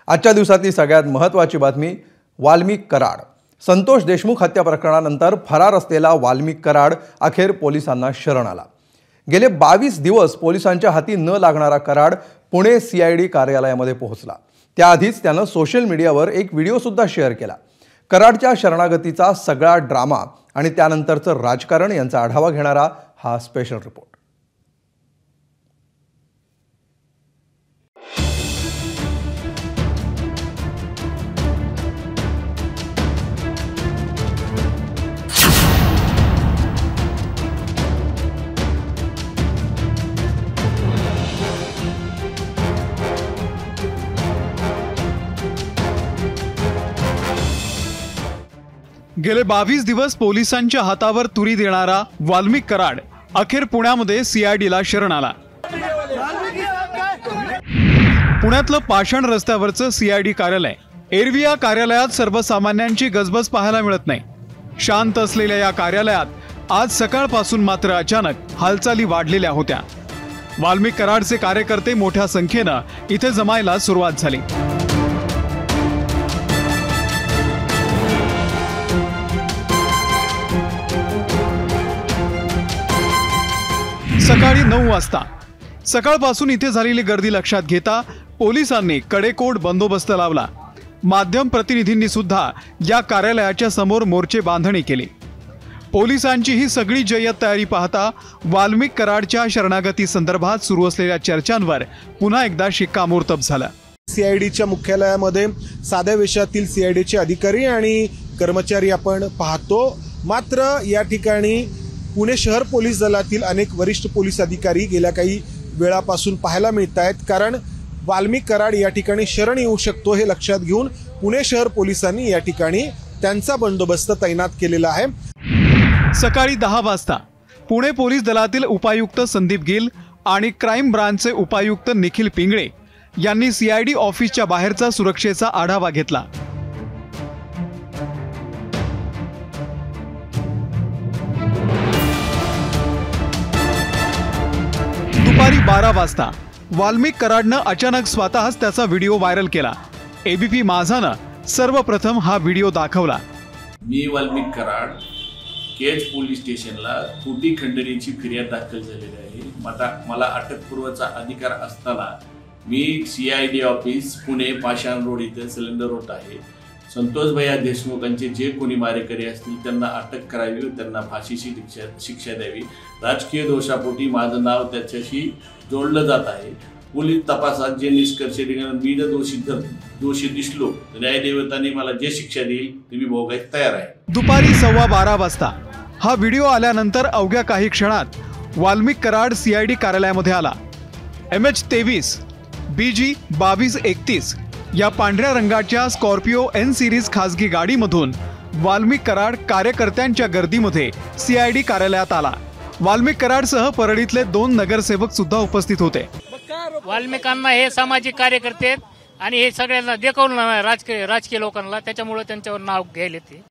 आजच्या दिवसातली सगळ्यात महत्त्वाची बातमी वाल्मिक कराड। संतोष देशमुख हत्या प्रकरणानंतर फरार असलेला वाल्मिक कराड अखेर पोलिसांना शरण आला। गेले 22 दिवस पोलिसांच्या हाती न लागणारा कराड पुणे सीआयडी कार्यालयामध्ये पोहोचला। त्याआधीच त्याने सोशल मीडियावर एक व्हिडिओ सुद्धा शेअर केला। कराडच्या शरणागतीचा सगळा ड्रामा आणि त्यानंतरचं राजकारण यांचा आढावा घेणारा हा स्पेशल रिपोर्ट। गेले 22 दिवस पोलिसांच्या हातावर तुरी देणारा वाल्मिक कराड अखेर पुण्यामध्ये सीआयडीला शरण आला। पुण्यातलं पाषाण रस्त्यावरचं सीआयडी कार्यालय, एरवी या कार्यालयात सर्वसामान्यांची गजबज पाहायला मिळत नाही। शांत असलेल्या या कार्यालयात आज सकाळपासून मात्र अचानक हालचाली वाढलेल्या होत्या। वाल्मिक कराडचे कार्यकर्ते मोठ्या संख्येनं इथे जमायला सुरुवात झाली। सकाळी 9 वाजता सकाळपासून इथे झालेली गर्दी लक्षात घेता पोलिसांनी कडेकोट बंदोबस्त लावला। माध्यम प्रतिनिधींनी सुद्धा या कार्यालयाच्या समोर मोर्चे बांधणी केली। पोलिसांची ही सगळी जय्यत तयारी पाहता वाल्मिक कराडच्या शरणागती संदर्भात सुरू असलेल्या चर्चांवर पुन्हा एकदा शिक्कामोर्तब झालं। सीआयडीच्या मुख्यालयामध्ये साध्या वेशातील सीआयडीचे अधिकारी आणि कर्मचारी आपण पाहतो। मात्र या ठिकाणी पुणे शहर पोलीस दलातील अनेक वरिष्ठ पोलीस अधिकारी गेल्या काही वेळापासून पाहायला मिळत आहेत। कारण वाल्मिक कराड या ठिकाणी शरण येऊ शकतो हे लक्षात घेऊन पुणे शहर पोलिसांनी या ठिकाणी त्यांचा बंदोबस्त तैनात केलेला आहे। सकाळी 10 वाजता पुणे पोलीस दलातील उपायुक्त संदीप गिल आणि क्राईम ब्रांचचे उपायुक्त निखिल पिंगळे यांनी सीआयडी ऑफिसच्या बाहेरचा सुरक्षेचा आढावा घेतला। दुपारी 12 वाजता वाल्मिक कराडनं अचानक स्वतःच त्याचा व्हिडिओ व्हायरल केला। एबीपी माझानं सर्वप्रथम हा व्हिडिओ दाखवला। मी वाल्मिक कराड केज पोलीस स्टेशनला खोटी खंडणीची फिर्याद दाखल झालेली आहे। मला अटकपूर्वचा अधिकार असताना मी सीआयडी ऑफिस पुणे पाषाण रोड इथे सिलेंडर रोड आहे। संतोष भैया देशमुखांचे जे कोणी मारेकरी असतील त्यांना अटक करावी व त्यांना फाशीची शिक्षा द्यावी। राजकीय दोषापोटी माझं नाव त्याच्याशी जोडलं जात आहे। पोलीस तपासात जे निष्कर्ष निघाले, मी जर दोषी दिसलो तर न्यायदेवतांनी मला जे शिक्षा देईल ती मी भोगायला तयार आहे। दुपारी 12:15 वाजता हा व्हिडिओ आल्यानंतर अवघ्या काही क्षणात वाल्मिक कराड सीआयडी कार्यालयामध्ये आला। MH23 BG 2231 या पांढऱ्या रंगाच्या स्कॉर्पिओ N सिरीज खासगी गाडीमधून वाल्मिक कराड कार्यकर्त्यांच्या गर्दीमध्ये सीआयडी कार्यालयात आला। वाल्मिक कराडसह परळीतले 2 नगरसेवक सुद्धा उपस्थित होते। वाल्मिकांना हे सामाजिक कार्यकर्ते आहेत आणि हे सगळ्यांना देखवून राजकीय लोकांना, त्याच्यामुळे त्यांच्यावर नाव घ्यायला ते।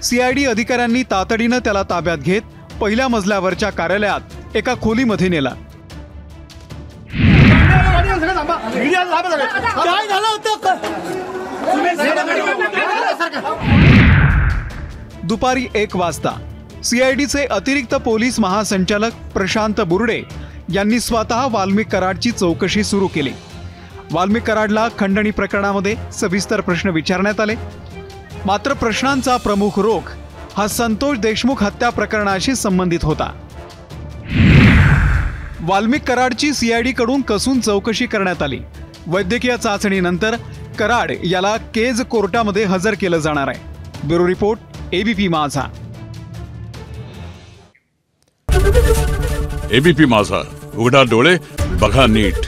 सीआयडी अधिकाऱ्यांनी तातडीनं त्याला ताब्यात घेत पहिल्या मजल्यावरच्या कार्यालयात एका खोलीमध्ये नेला। दुपारी 1 वाजता सीआयडीचे अतिरिक्त पोलीस महासंचालक प्रशांत बुर्डे यांनी स्वतः वाल्मिक कराडची चौकशी सुरू केली। वाल्मिक कराडला खंडणी प्रकरणामध्ये सविस्तर प्रश्न विचारण्यात आले। मात्र प्रश्नांचा प्रमुख रोख हा संतोष देशमुख हत्या प्रकरणाशी संबंधित होता। वाल्मिक कराडची सीआयडी कडून कसून चौकशी करण्यात आली। वैद्यकीय चाचणीनंतर कराड याला केज कोर्टामध्ये हजर केलं जाणार आहे। ब्युरो रिपोर्ट, एबीपी माझा। एबीपी माझा, उघडा डोळे बघा नीट।